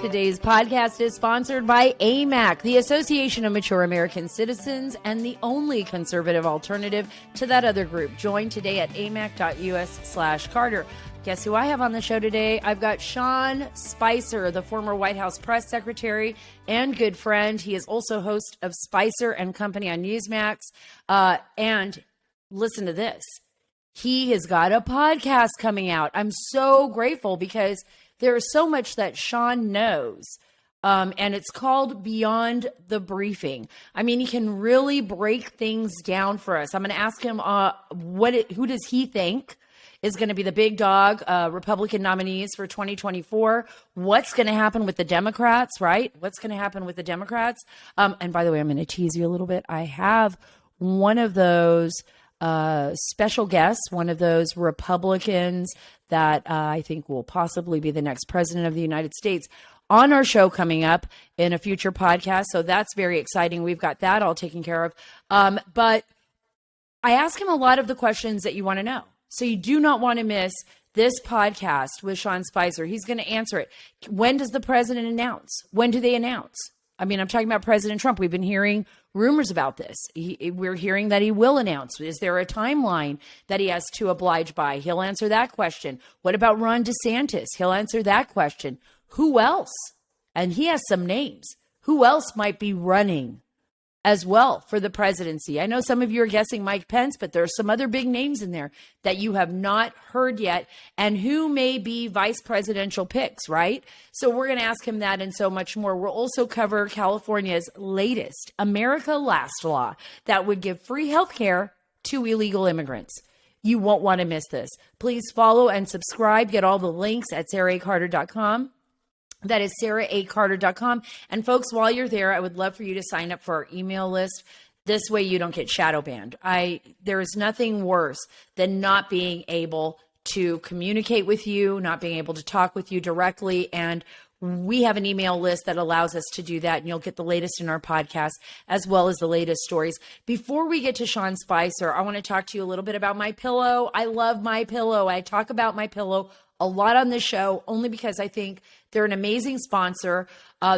Today's podcast is sponsored by AMAC, the Association of Mature American Citizens, and the only conservative alternative to that other group. Join today at amac.us/Carter. Guess who I have on the show today? I've got Sean Spicer, the former White House press secretary and good friend. He is also host of Spicer and Company on Newsmax. And listen to this. He has got a podcast coming out. I'm so grateful because there is so much that Sean knows. And it's called Beyond the Briefing. I mean, he can really break things down for us. I'm going to ask him who does he think is going to be the big dog Republican nominees for 2024. What's going to happen with the Democrats, right? What's going to happen with the Democrats? And by the way, I'm going to tease you a little bit. I have one of those special guests, one of those Republicans that I think will possibly be the next president of the United States on our show coming up in a future podcast. So that's very exciting. We've got that all taken care of. But I ask him a lot of the questions that you want to know. So you do not want to miss this podcast with Sean Spicer. He's going to answer it. When does the president announce? When do they announce? I mean, I'm talking about President Trump. We've been hearing rumors about this. We're hearing that he will announce. Is there a timeline that he has to oblige by? He'll answer that question. What about Ron DeSantis? He'll answer that question. Who else? And he has some names. Who else might be running as well for the presidency? I know some of you are guessing Mike Pence, but there are some other big names in there that you have not heard yet, and who may be vice presidential picks, right? So we're going to ask him that and so much more. We'll also cover California's latest America Last law that would give free health care to illegal immigrants. You won't want to miss this. Please follow and subscribe. Get all the links at saracarter.com. That is saracarter.com. And folks, while you're there, I would love for you to sign up for our email list. This way you don't get shadow banned. There is nothing worse than not being able to communicate with you, not being able to talk with you directly. And we have an email list that allows us to do that. And you'll get the latest in our podcast as well as the latest stories. Before we get to Sean Spicer, I want to talk to you a little bit about MyPillow. I love MyPillow. I talk about MyPillow a lot on this show only because I think they're an amazing sponsor.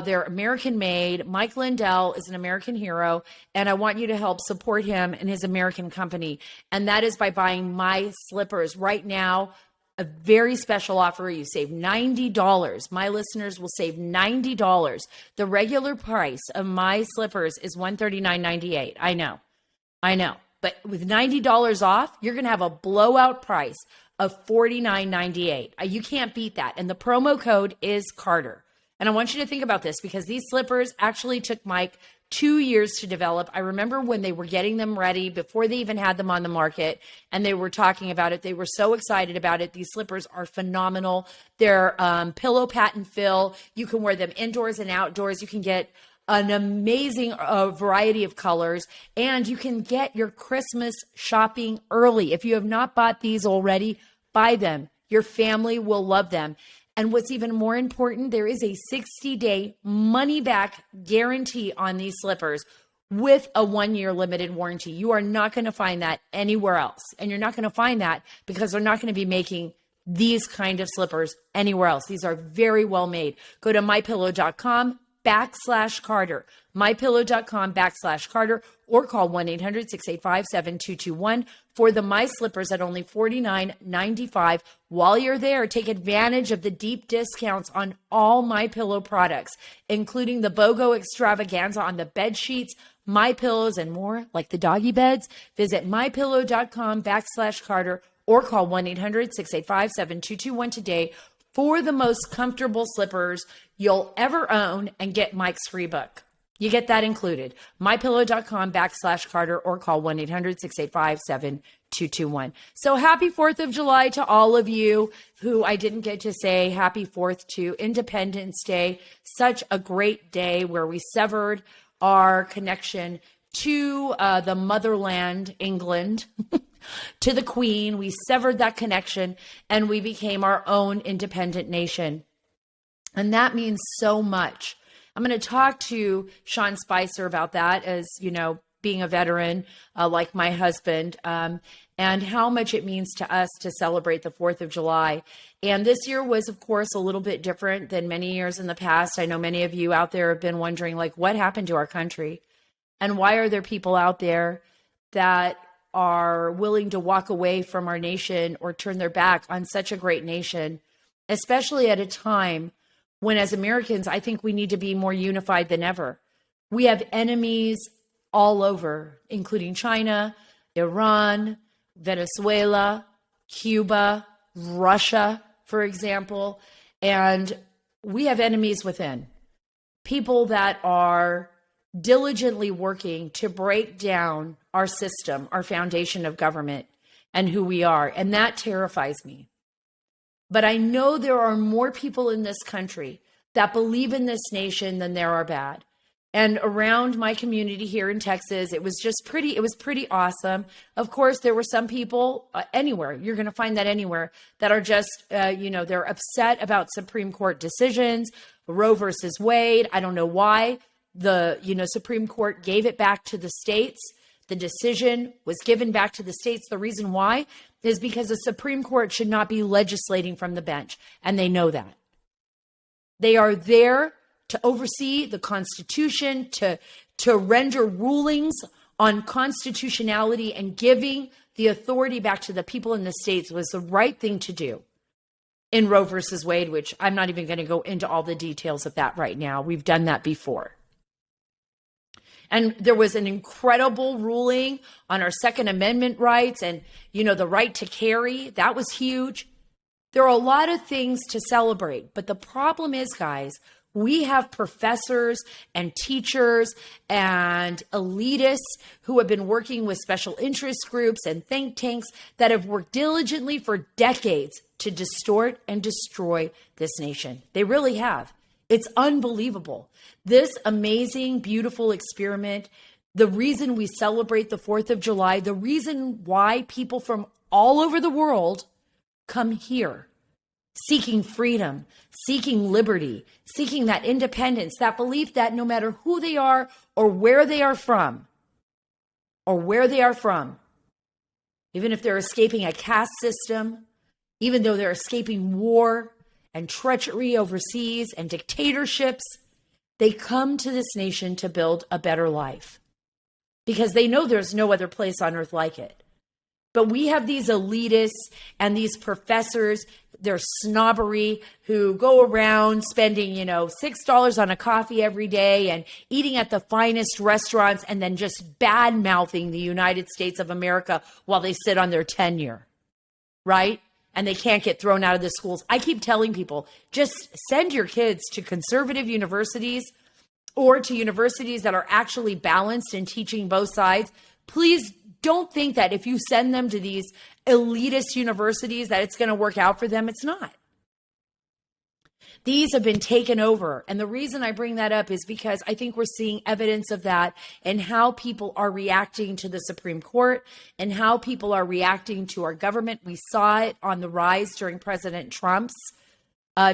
They're American made. Mike Lindell is an American hero, and I want you to help support him and his American company. And that is by buying MySlippers. Right now, a very special offer. You save $90. My listeners will save $90. The regular price of MySlippers is $139.98. I know. But with $90 off, you're going to have a blowout price of $49.98. You can't beat that. And the promo code is Carter. And I want you to think about this because these slippers actually took Mike 2 years to develop. I remember when they were getting them ready before they even had them on the market and they were talking about it. They were so excited about it. These slippers are phenomenal. They're pillow patent fill. You can wear them indoors and outdoors. You can get an amazing variety of colors, and you can get your Christmas shopping early. If you have not bought these already, buy them. Your family will love them. And what's even more important, there is a 60-day money-back guarantee on these slippers with a 1-year limited warranty. You are not going to find that anywhere else. And you're not going to find that because they're not going to be making these kind of slippers anywhere else. These are very well made. Go to mypillow.com/Carter, mypillow.com/Carter, or call 1-800-685-7221 for the MySlippers at only $49.95. While you're there, take advantage of the deep discounts on all MyPillow products, including the BOGO extravaganza on the bed sheets, MyPillows, and more, like the doggy beds. Visit mypillow.com/Carter or call 1-800-685-7221 today for the most comfortable slippers you'll ever own and get Mike's free book. You get that included. MyPillow.com/Carter or call 1-800-685-7221. So happy 4th of July to all of you who I didn't get to say happy 4th to. Independence Day, such a great day where we severed our connection to the motherland, England, to the Queen. We severed that connection and we became our own independent nation. And that means so much. I'm going to talk to Sean Spicer about that. As you know, being a veteran, like my husband, and how much it means to us to celebrate the 4th of July. And this year was, of course, a little bit different than many years in the past. I know many of you out there have been wondering, like, what happened to our country? And why are there people out there that are willing to walk away from our nation or turn their back on such a great nation, especially at a time when, as Americans, I think we need to be more unified than ever. We have enemies all over, including China, Iran, Venezuela, Cuba, Russia, for example. And we have enemies within, people that are diligently working to break down our system, our foundation of government, and who we are. And that terrifies me. But I know there are more people in this country that believe in this nation than there are bad. And around my community here in Texas, it was pretty awesome. Of course, there were some people anywhere, you're going to find that anywhere, that are just, they're upset about Supreme Court decisions, Roe versus Wade. I don't know why the, Supreme Court gave it back to the states. The decision was given back to the states. The reason why is because the Supreme Court should not be legislating from the bench. And they know that. They are there to oversee the Constitution, to render rulings on constitutionality, and giving the authority back to the people in the states was the right thing to do in Roe versus Wade, which I'm not even going to go into all the details of that right now. We've done that before. And there was an incredible ruling on our Second Amendment rights and, the right to carry. That was huge. There are a lot of things to celebrate. But the problem is, guys, we have professors and teachers and elitists who have been working with special interest groups and think tanks that have worked diligently for decades to distort and destroy this nation. They really have. It's unbelievable. This amazing, beautiful experiment, the reason we celebrate the 4th of July, the reason why people from all over the world come here, seeking freedom, seeking liberty, seeking that independence, that belief that no matter who they are or where they are from, even if they're escaping a caste system, even though they're escaping war and treachery overseas and dictatorships, they come to this nation to build a better life because they know there's no other place on earth like it. But we have these elitists and these professors, their snobbery, who go around spending, $6 on a coffee every day and eating at the finest restaurants and then just bad-mouthing the United States of America while they sit on their tenure, right? And they can't get thrown out of the schools. I keep telling people, just send your kids to conservative universities or to universities that are actually balanced in teaching both sides. Please don't think that if you send them to these elitist universities that it's going to work out for them. It's not. These have been taken over. And the reason I bring that up is because I think we're seeing evidence of that in how people are reacting to the Supreme Court and how people are reacting to our government. We saw it on the rise during President Trump's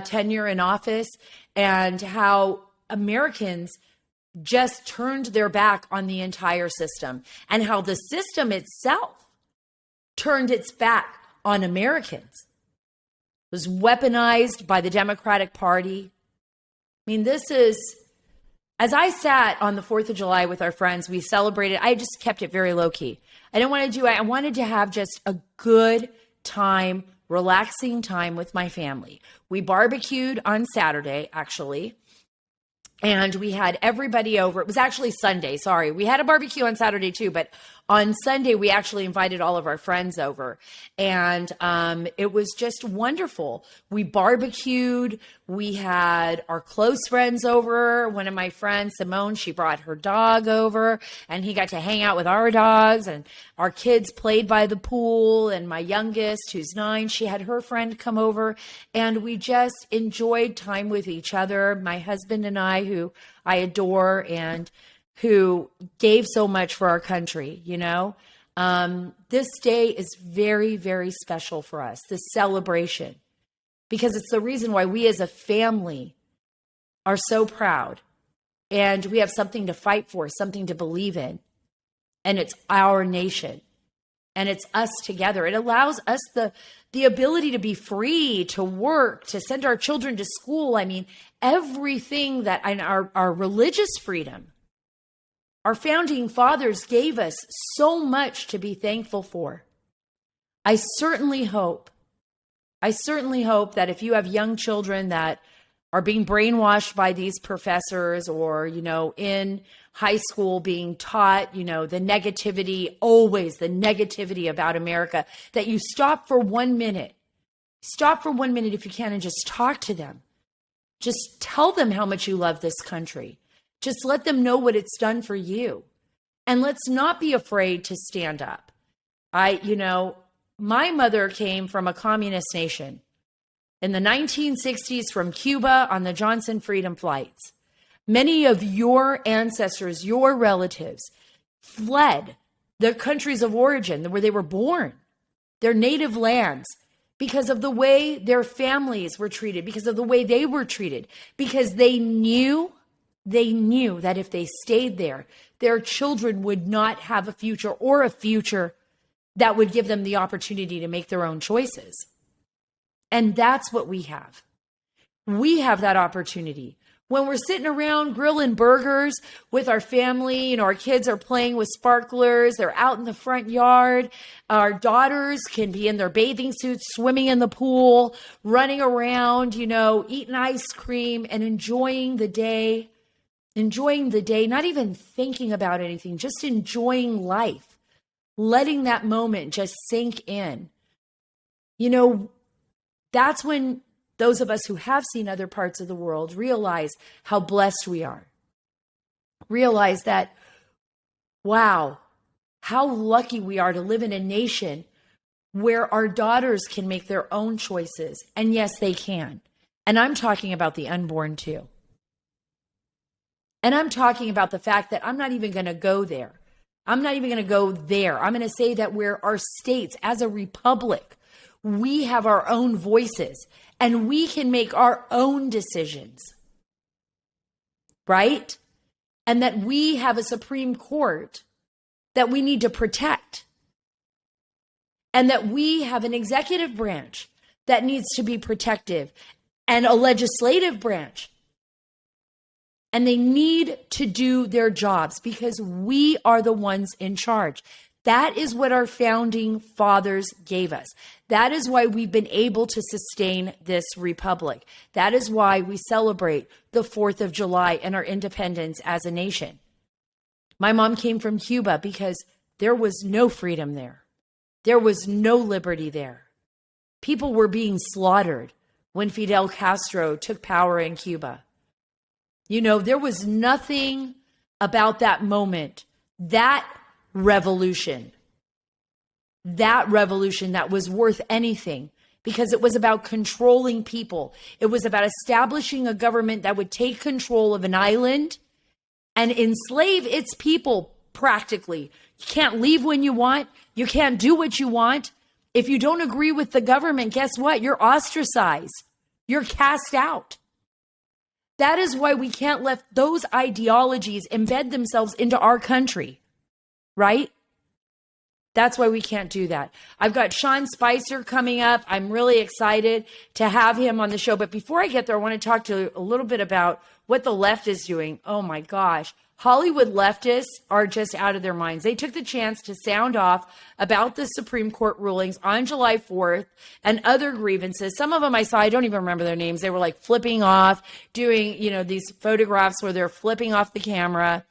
tenure in office, and how Americans just turned their back on the entire system, and how the system itself turned its back on Americans. It was weaponized by the Democratic Party. I mean, this is, as I sat on the 4th of July with our friends, we celebrated. I just kept it very low key. I wanted to have just a good time, relaxing time with my family. We barbecued on Saturday, actually. And we had everybody over. It was actually Sunday. Sorry. We had a barbecue on Saturday too, but on Sunday, we actually invited all of our friends over. And it was just wonderful. We barbecued. We had our close friends over. One of my friends, Simone, she brought her dog over, and he got to hang out with our dogs. And our kids played by the pool. And my youngest, who's 9, she had her friend come over. And we just enjoyed time with each other. My husband and I, who I adore and who gave so much for our country, This day is very, very special for us, this celebration, because it's the reason why we as a family are so proud, and we have something to fight for, something to believe in. and it's our nation, and it's us together. It allows us the ability to be free, to work, to send our children to school. I mean, everything that, and our religious freedom. Our founding fathers gave us so much to be thankful for. I certainly hope that if you have young children that are being brainwashed by these professors, or, in high school being taught, the negativity, always the negativity about America, that you stop for 1 minute. Stop for 1 minute if you can and just talk to them. Just tell them how much you love this country. Just let them know what it's done for you. And let's not be afraid to stand up. My mother came from a communist nation in the 1960s from Cuba on the Johnson Freedom flights. Many of your ancestors, your relatives, fled their countries of origin where they were born, their native lands, because of the way their families were treated, because of the way they were treated, because they knew that if they stayed there, their children would not have a future, or a future that would give them the opportunity to make their own choices. And that's what we have. We have that opportunity. When we're sitting around grilling burgers with our family, our kids are playing with sparklers, they're out in the front yard, our daughters can be in their bathing suits, swimming in the pool, running around, eating ice cream and enjoying the day, not even thinking about anything, just enjoying life, letting that moment just sink in. That's when those of us who have seen other parts of the world realize how blessed we are. Realize that, wow, how lucky we are to live in a nation where our daughters can make their own choices. And yes, they can. And I'm talking about the unborn too. And I'm talking about the fact that I'm not even going to go there. I'm not even going to go there. I'm going to say that we're our states, as a republic, we have our own voices and we can make our own decisions, right? And that we have a Supreme Court that we need to protect. And that we have an executive branch that needs to be protective, and a legislative branch. And they need to do their jobs because we are the ones in charge. That is what our founding fathers gave us. That is why we've been able to sustain this republic. That is why we celebrate the 4th of July and our independence as a nation. My mom came from Cuba because there was no freedom there. There was no liberty there. People were being slaughtered when Fidel Castro took power in Cuba. There was nothing about that moment, that revolution that was worth anything, because it was about controlling people. It was about establishing a government that would take control of an island and enslave its people practically. You can't leave when you want. You can't do what you want. If you don't agree with the government, guess what? You're ostracized. You're cast out. That is why we can't let those ideologies embed themselves into our country, right? That's why we can't do that. I've got Sean Spicer coming up. I'm really excited to have him on the show. But before I get there, I want to talk to you a little bit about what the left is doing. Oh my gosh. Hollywood leftists are just out of their minds. They took the chance to sound off about the Supreme Court rulings on July 4th and other grievances. Some of them I saw, I don't even remember their names. They were like flipping off, doing, these photographs where they're flipping off the camera,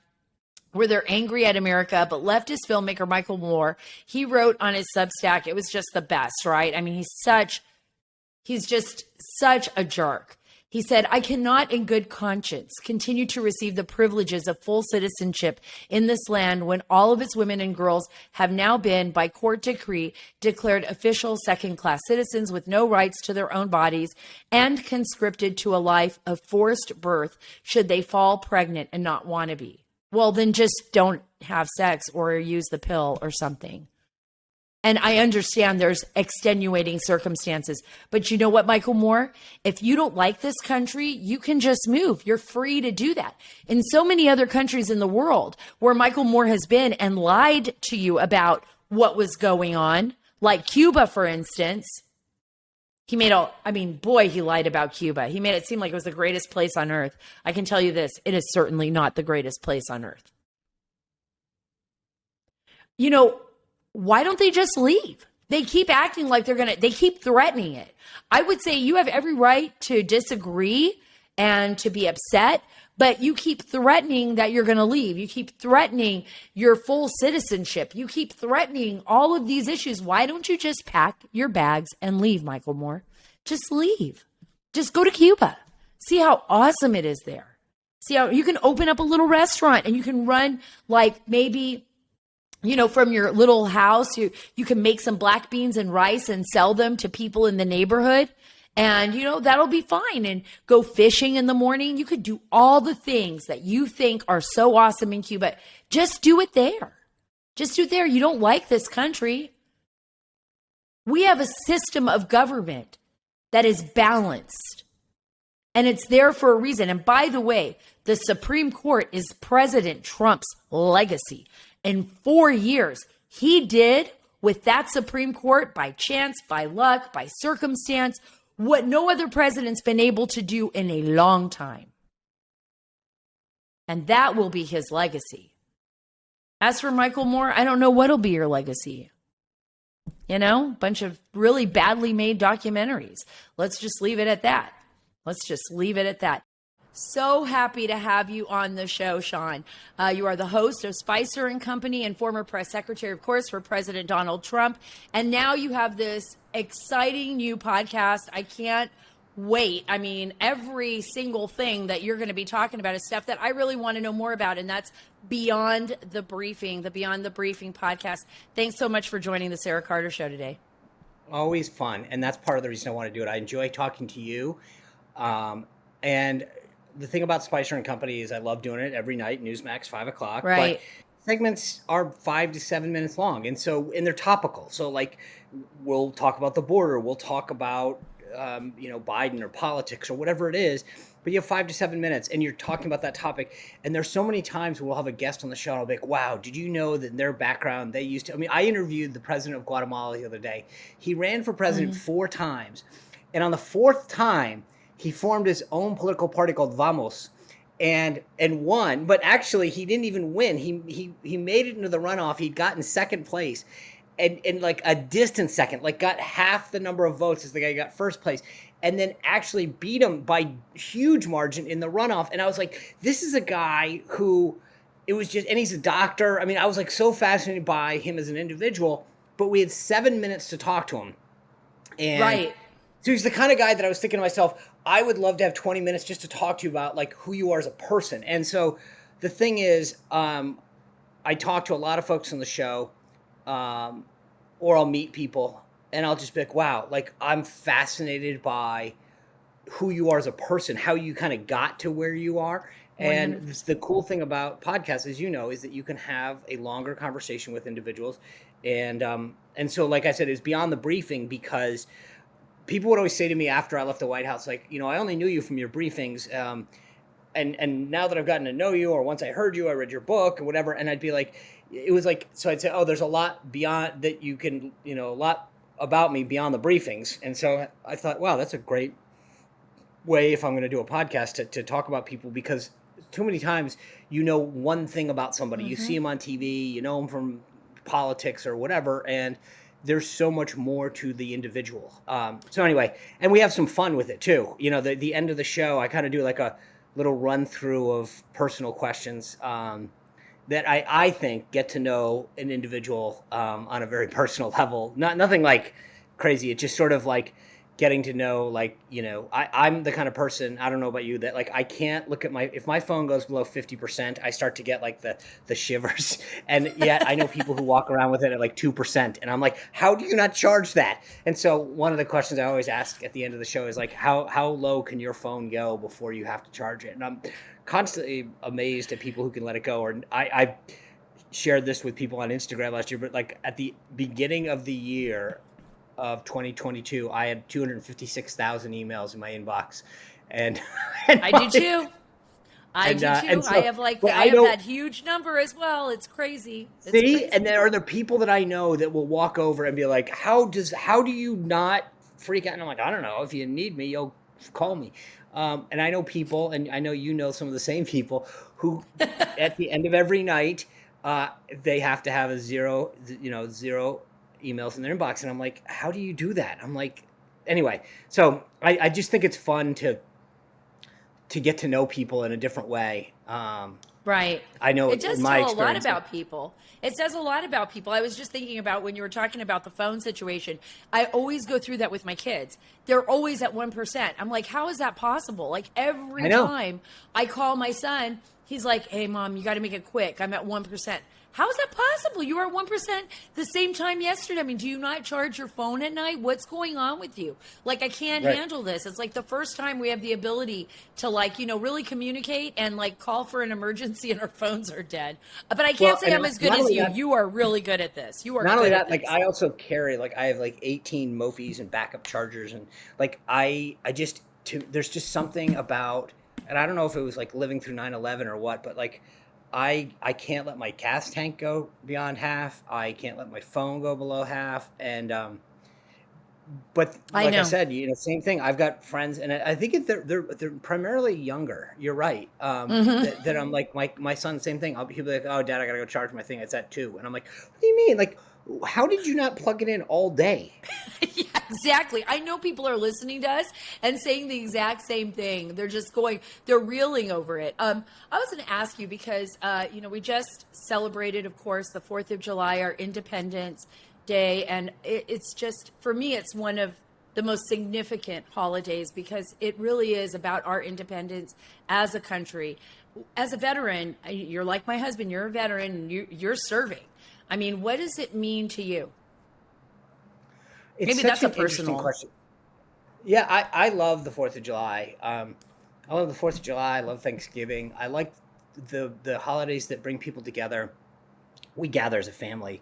where they're angry at America. But leftist filmmaker Michael Moore, he wrote on his Substack, it was just the best, right? I mean, he's just such a jerk. He said, I cannot in good conscience continue to receive the privileges of full citizenship in this land when all of its women and girls have now been, by court decree, declared official second-class citizens with no rights to their own bodies and conscripted to a life of forced birth should they fall pregnant and not want to be. Well, then just don't have sex or use the pill or something. And I understand there's extenuating circumstances. But you know what, Michael Moore? If you don't like this country, you can just move. You're free to do that. In so many other countries in the world where Michael Moore has been and lied to you about what was going on, like Cuba, for instance, he lied about Cuba. He made it seem like it was the greatest place on earth. I can tell you this, it is certainly not the greatest place on earth. You know, why don't they just leave? They keep acting like they keep threatening it. I would say you have every right to disagree and to be upset, but you keep threatening that you're going to leave. You keep threatening your full citizenship. You keep threatening all of these issues. Why don't you just pack your bags and leave, Michael Moore? Just leave. Just go to Cuba. See how awesome it is there. See how you can open up a little restaurant and you can run like maybe from your little house, you can make some black beans and rice and sell them to people in the neighborhood. And, that'll be fine. And go fishing in the morning. You could do all the things that you think are so awesome in Cuba. Just do it there. Just do it there. You don't like this country. We have a system of government that is balanced. And it's there for a reason. And by the way, the Supreme Court is President Trump's legacy. In 4 years, he did with that Supreme Court, by chance, by luck, by circumstance, what no other president's been able to do in a long time. And that will be his legacy. As for Michael Moore, I don't know what'll be your legacy. Bunch of really badly made documentaries. Let's just leave it at that. So happy to have you on the show, Sean. You are the host of Spicer and Company and former press secretary, of course, for President Donald Trump. And now you have this exciting new podcast. I can't wait. I mean, every single thing that you're going to be talking about is stuff that I really want to know more about. And that's Beyond the Briefing, the Beyond the Briefing podcast. Thanks so much for joining the Sara Carter Show today. Always fun. And that's part of the reason I want to do it. I enjoy talking to you. And the thing about Spicer and Company is I love doing it every night, Newsmax, 5 o'clock. Right. But segments are 5 to 7 minutes long. And they're topical. So we'll talk about the border. We'll talk about, Biden or politics or whatever it is. But you have 5 to 7 minutes and you're talking about that topic. And there's so many times we'll have a guest on the show and I'll be like, wow, did you know that in their background, they used to, I interviewed the president of Guatemala the other day. He ran for president 4 times. And on the 4th time, he formed his own political party called Vamos and won. But actually, he didn't even win. He made it into the runoff. He'd gotten second place and like a distant second, like got half the number of votes as the guy who got first place, and then actually beat him by huge margin in the runoff. And I was like, this is a guy who it was just, and he's a doctor. I was like so fascinated by him as an individual, but we had 7 minutes to talk to him. And right. So he's the kind of guy that I was thinking to myself, I would love to have 20 minutes just to talk to you about like who you are as a person. And so the thing is, I talk to a lot of folks on the show, or I'll meet people and I'll just be like, wow, like I'm fascinated by who you are as a person, how you kind of got to where you are. And the cool thing about podcasts, as you know, is that you can have a longer conversation with individuals. And so, like I said, it's Beyond the Briefing because people would always say to me after I left the White House, like, I only knew you from your briefings. And now that I've gotten to know you, or once I heard you, I read your book or whatever. And I'd be like, it was like, so I'd say, oh, there's a lot beyond that you can, a lot about me beyond the briefings. And so I thought, wow, that's a great way if I'm going to do a podcast to talk about people, because too many times, one thing about somebody, you see them on TV, you know them from politics or whatever. And there's so much more to the individual. So anyway, and we have some fun with it too. The end of the show, I kind of do like a little run through of personal questions that I think get to know an individual on a very personal level. Nothing like crazy. It's just sort of like getting to know, like, I'm the kind of person, I don't know about you, that like I can't look at if my phone goes below 50%, I start to get like the shivers. And yet I know people who walk around with it at like 2%. And I'm like, how do you not charge that? And so one of the questions I always ask at the end of the show is like, how low can your phone go before you have to charge it? And I'm constantly amazed at people who can let it go. Or I shared this with people on Instagram last year, but like at the beginning of the year of 2022, I had 256,000 emails in my inbox, and, and I do too. I do and too. I so, have but I I have know. that huge number as well. It's crazy. It's See, and crazy. there are the people that I know that will walk over and be like, how do you not freak out? And I'm like, I don't know. If you need me, you'll call me. And I know people, and I know you know some of the same people who, at the end of every night, they have to have zero emails in their inbox. And I'm like, how do you do that? I'm like, anyway. So I just think it's fun to get to know people in a different way. Right. I know It does in my tell a lot experience. about people. It says a lot about people. I was just thinking about when you were talking about the phone situation. I always go through that with my kids. They're always at 1%. I'm like, how is that possible? Like I every know. time I call my son, he's like, hey, Mom, you got to make it quick. I'm at 1%. How is that possible? You were at 1% the same time yesterday. I mean, do you not charge your phone at night? What's going on with you? Like, I can't Right. handle this. It's like the first time we have the ability to, like, really communicate and, like, call for an emergency and our phones are dead. But I can't Well, say and I'm as good not as only you. that, You are really good at this. You are not only good at that, like this. I also carry I have like 18 Mofis and backup chargers, and like I just there's just something about, and I don't know if it was like living through 9/11 or what, but like I can't let my gas tank go beyond half. I can't let my phone go below half, and but I like I know. said, same thing. I've got friends, and I think they're primarily younger. You're right. Hmm. That I'm like my son, same thing. He'll be like, "Oh, Dad, I gotta go charge my thing. It's at 2." And I'm like, "What do you mean? Like, how did you not plug it in all day?" Yeah, exactly. I know people are listening to us and saying the exact same thing. They're reeling over it. I was going to ask you because, we just celebrated, of course, the 4th of July, our Independence Day. And it's just, for me, it's one of the most significant holidays because it really is about our independence as a country. As a veteran, you're like my husband, you're a veteran, and you're serving. I mean, what does it mean to you? It's Maybe such that's a an interesting personal. question. Yeah, I love the 4th of July. I love the 4th of July. I love Thanksgiving. I like the holidays that bring people together. We gather as a family,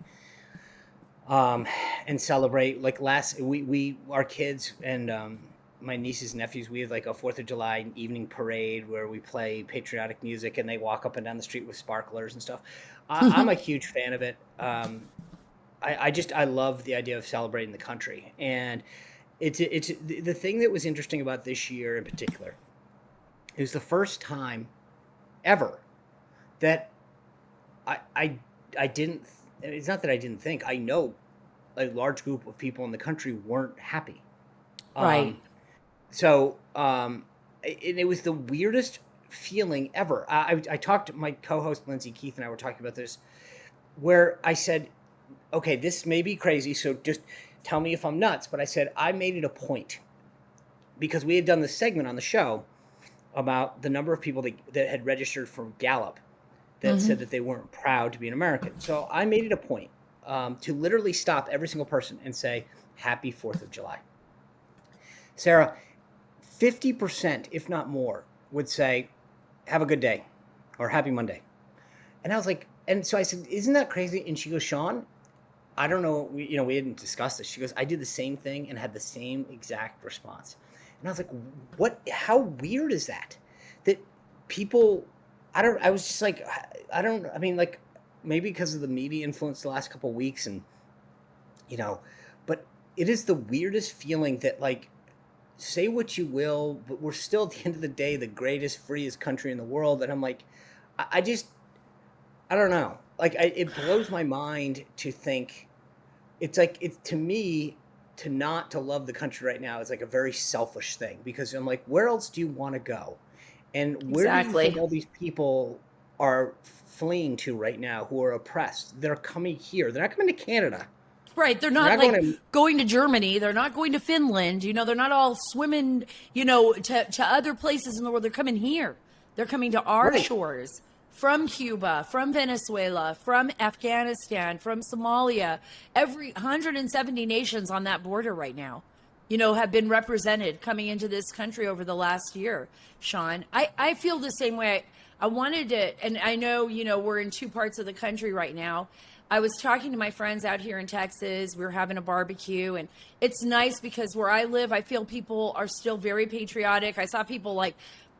um, and celebrate. Like last, we our kids and my nieces and nephews, we have like a 4th of July evening parade where we play patriotic music and they walk up and down the street with sparklers and stuff. I'm a huge fan of it. I love the idea of celebrating the country, and it's the thing that was interesting about this year in particular. It was the first time ever that I I didn't. It's not that I didn't think. I know a large group of people in the country weren't happy. Right. Um, and it was the weirdest feeling ever. I talked to my co-host Lindsay Keith and I were talking about this, where I said, "Okay, this may be crazy, so just tell me if I'm nuts." But I said I made it a point because we had done this segment on the show about the number of people that had registered for Gallup that said Hmm. that they weren't proud to be an American. So I made it a point to literally stop every single person and say, "Happy 4th of July." Sarah, 50%, if not more, would say, "Have a good day," or "Happy Monday." And I was like, and so I said, "Isn't that crazy?" And she goes, "Sean, I don't know. We didn't discuss this." She goes, "I did the same thing and had the same exact response." And I was like, "What? How weird is that? That people, I don't. I was just like, I don't. I mean, like, maybe because of the media influence the last couple of weeks, and you know, but it is the weirdest feeling that like, say what you will, but we're still at the end of the day the greatest, freest country in the world." And I'm like, I just, I don't know. Like, it blows my mind to think it's like it's to me to not to love the country right now is like a very selfish thing because I'm like, where else do you want to go? And where do you think Exactly. all these people are fleeing to right now who are oppressed? They're coming here. They're not coming to Canada. Right. They're They're not not going like to going to Germany. They're not going to Finland. They're not all swimming, to other places in the world. They're coming here. They're coming to our right. shores from Cuba, from Venezuela, from Afghanistan, from Somalia. Every 170 nations on that border right now, have been represented coming into this country over the last year, Sean. I feel the same way. I wanted to, and I know, we're in two parts of the country right now. I was talking to my friends out here in Texas. We were having a barbecue, and it's nice because where I live, I feel people are still very patriotic. I saw people like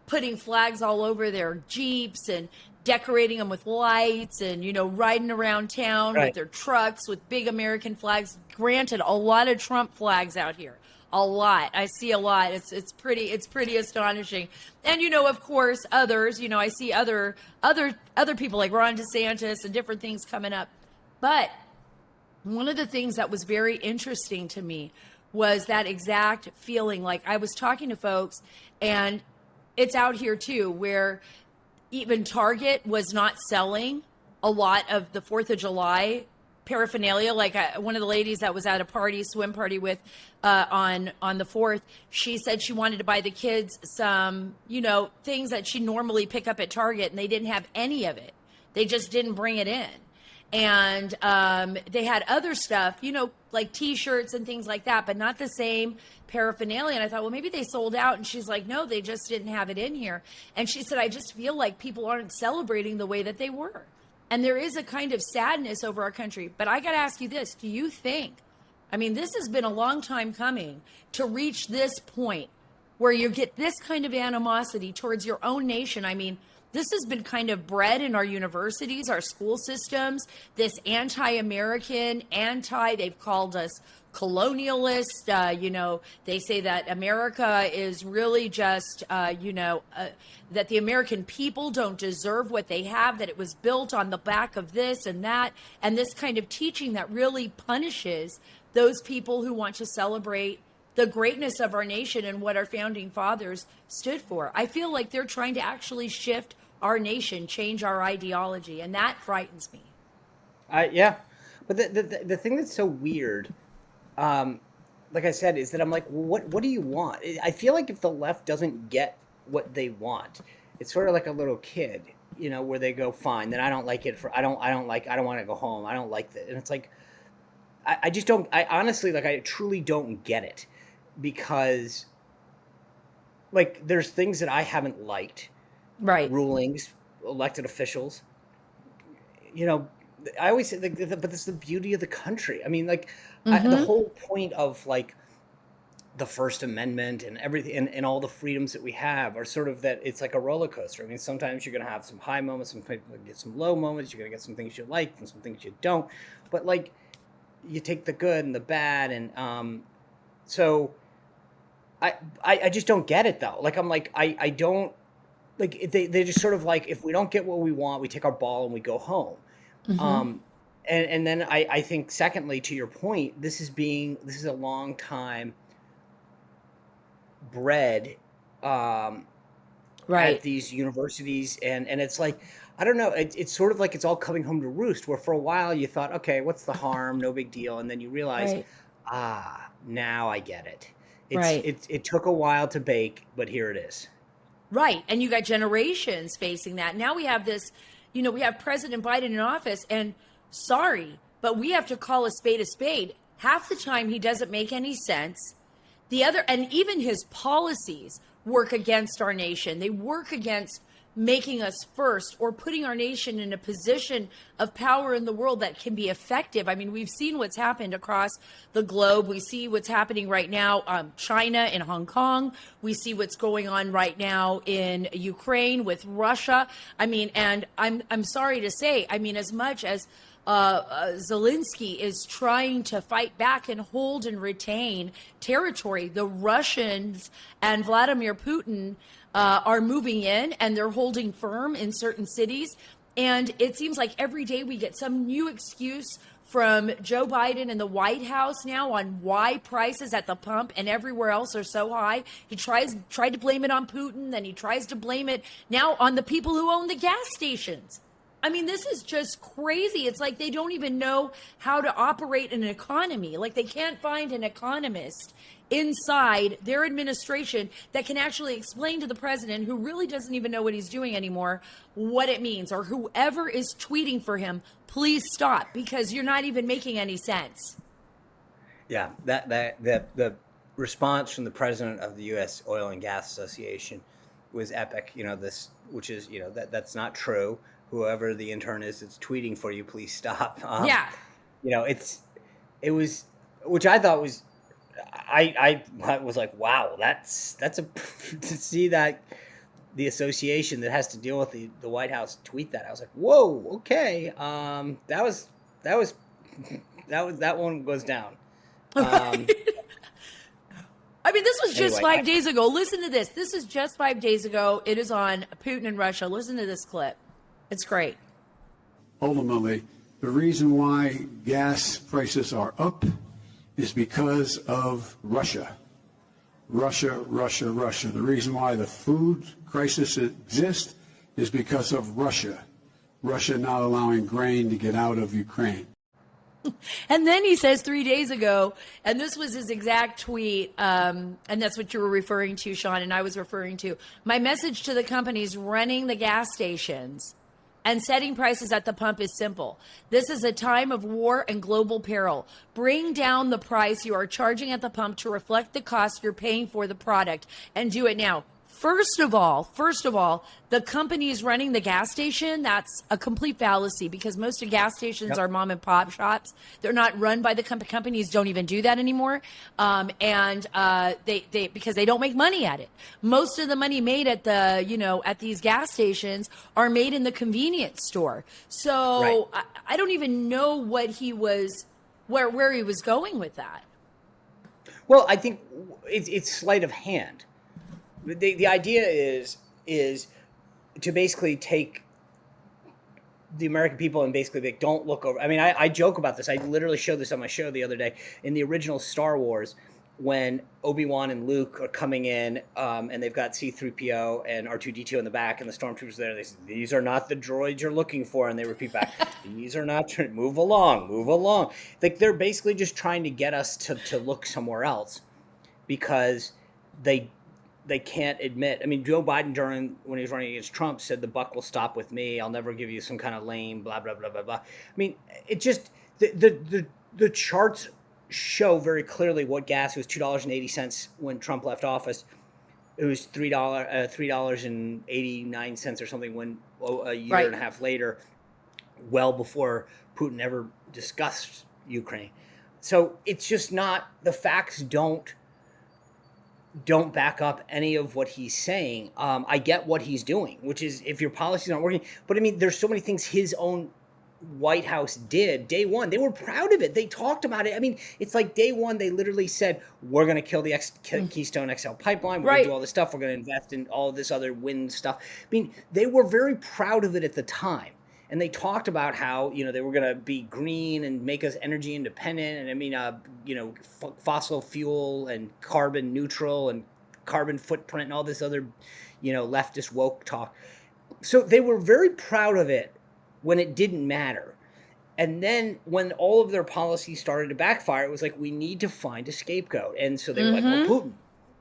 putting flags all over their Jeeps and decorating them with lights and, riding around town with Right. their trucks with big American flags. Granted, a lot of Trump flags out here. A lot. I see a lot. It's pretty astonishing. And of course, others. I see other people like Ron DeSantis and different things coming up. But one of the things that was very interesting to me was that exact feeling. Like I was talking to folks, and it's out here too, where even Target was not selling a lot of the 4th of July paraphernalia. Like one of the ladies that was at a swim party with on the 4th, she said she wanted to buy the kids some, things that she normally pick up at Target, and they didn't have any of it. They just didn't bring it in. And they had other stuff, like T-shirts and things like that, but not the same paraphernalia. And I thought, well, maybe they sold out. And she's like, no, they just didn't have it in here. And she said, I just feel like people aren't celebrating the way that they were. And there is a kind of sadness over our country. But I got to ask you this. Do you think, this has been a long time coming to reach this point where you get this kind of animosity towards your own nation? This has been kind of bred in our universities, our school systems, this anti-American, they've called us colonialist. They say that America is really just, that the American people don't deserve what they have, that it was built on the back of this and that, and this kind of teaching that really punishes those people who want to celebrate the greatness of our nation and what our founding fathers stood for. I feel like they're trying to actually shift our nation, change our ideology, and that frightens me. Yeah, but the thing that's so weird, like I said, is that I'm like, what do you want? I feel like if the left doesn't get what they want, it's sort of like a little kid, where they go, fine, then I don't like it. I don't want to go home. I don't like that, and it's like, I just don't. I honestly, like, I truly don't get it, because, like, there's things that I haven't liked. Right. Rulings, elected officials. I always say, like, but this is the beauty of the country. The whole point of, like, the First Amendment and everything, and all the freedoms that we have are sort of that it's like a roller coaster. sometimes you're going to have some high moments, some people get some low moments. You're going to get some things you like and some things you don't. But, like, you take the good and the bad, and so I just don't get it, though. Like, I'm like, I don't. Like, they just sort of like, if we don't get what we want, we take our ball and we go home. And then I think, secondly, to your point, this is a long time bred Right. at these universities, and it's like, I don't know, it's sort of like it's all coming home to roost, where for a while you thought, okay, what's the harm, no big deal, and then you realize, Right. Now I get it. Right. It took a while to bake, but here it is. Right. And you got generations facing that. Now we have this, we have President Biden in office, and sorry, but we have to call a spade a spade. Half the time he doesn't make any sense. And even his policies work against our nation. They work against making us first, or putting our nation in a position of power in the world that can be effective. We've seen what's happened across the globe. We see what's happening right now, China and Hong Kong. We see what's going on right now in Ukraine with Russia. And I'm sorry to say, as much as Zelensky is trying to fight back and hold and retain territory, the Russians and Vladimir Putin are moving in, and they're holding firm in certain cities. And it seems like every day we get some new excuse from Joe Biden and the White House now on why prices at the pump and everywhere else are so high. He tried to blame it on Putin, then he tries to blame it now on the people who own the gas stations. This is just crazy. It's like they don't even know how to operate an economy. Like, they can't find an economist inside their administration that can actually explain to the president, who really doesn't even know what he's doing anymore, what it means, or whoever is tweeting for him, please stop, because you're not even making any sense. Yeah, the response from the president of the U.S. Oil and Gas Association was epic. This, which is, that's not true. Whoever the intern is that's tweeting for you, please stop. Yeah. It was, which I thought was, I was like, wow, that's a to see that the association that has to deal with the White House tweet that. I was like, whoa, okay, that one goes down. I mean, this was just Anyway, 5 days ago. Listen to this. This is just 5 days ago. It is on Putin and Russia. Listen to this clip. It's great. Ultimately, the reason why gas prices are up is because of Russia. Russia. The reason why the food crisis exists is because of Russia. Russia not allowing grain to get out of Ukraine. And then he says 3 days ago, and this was his exact tweet, and that's what you were referring to, Sean, and I was referring to. My message to the companies running the gas stations and setting prices at the pump is simple. This is a time of war and global peril. Bring down the price you are charging at the pump to reflect the cost you're paying for the product, and do it now. First of all, the companies running the gas station, that's a complete fallacy, because most of gas stations are mom and pop shops. They're not run by the companies, don't even do that anymore. They because they don't make money at it. Most of the money made at at these gas stations are made in the convenience store. So I don't even know what he was, where he was going with that. Well, I think it's sleight of hand. The idea is to basically take the American people and basically like, don't look over. I mean, I joke about this. I literally showed this on my show the other day. In the original Star Wars, when Obi-Wan and Luke are coming in, and they've got C-3PO and R2-D2 in the back, and the stormtroopers there, they say, these are not the droids you're looking for, and they repeat back, these are not, move along. Like, they're basically just trying to get us to look somewhere else, because they can't admit. I mean, Joe Biden, when he was running against Trump, said the buck will stop with me. I'll never give you some kind of lame blah blah blah blah blah. I mean, it just the charts show very clearly what gas was $2.80 when Trump left office. It was $3.89 or something when a year and a half later, well before Putin ever discussed Ukraine. So it's just not, the facts don't back up any of what he's saying. I get what he's doing, which is, if your policies aren't working, but I mean, there's so many things his own White House did day one. They were proud of it. They talked about it. I mean, it's like day one, they literally said, we're going to kill the Keystone XL pipeline. We're going to do all this stuff. We're going to invest in all this other wind stuff. I mean, they were very proud of it at the time. And they talked about how, they were going to be green and make us energy independent. And I mean, fossil fuel and carbon neutral and carbon footprint and all this other, leftist woke talk. So they were very proud of it when it didn't matter. And then when all of their policies started to backfire, it was like, we need to find a scapegoat. And so they were like, well, Putin,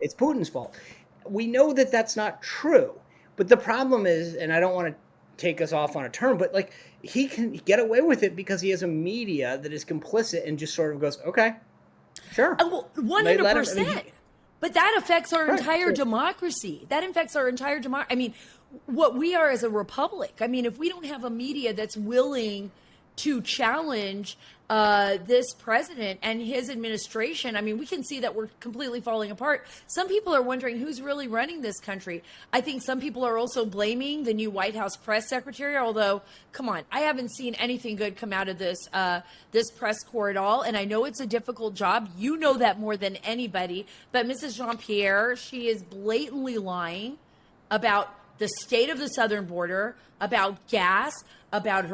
it's Putin's fault. We know that that's not true. But the problem is, and I don't want to take us off on a term, but like, he can get away with it because he has a media that is complicit and just sort of goes, okay, sure. Well, 100%. But that affects our entire democracy. That affects our entire democracy. I mean, what we are as a republic. I mean, if we don't have a media that's willing to challenge this president and his administration, I mean, we can see that we're completely falling apart. Some people are wondering who's really running this country. I think some people are also blaming the new White House press secretary, although, come on, I haven't seen anything good come out of this press corps at all. And I know it's a difficult job. You know that more than anybody. But Mrs. Jean-Pierre, she is blatantly lying about the state of the southern border, about gas, about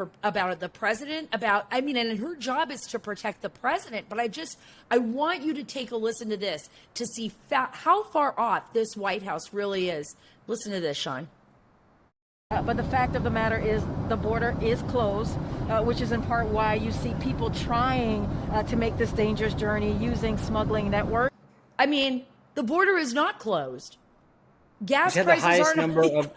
the president, and her job is to protect the president. But I want you to take a listen to this to see how far off this White House really is. Listen to this, Sean. But the fact of the matter is the border is closed, which is in part why you see people trying to make this dangerous journey using smuggling networks. I mean, the border is not closed. Gas prices aren't.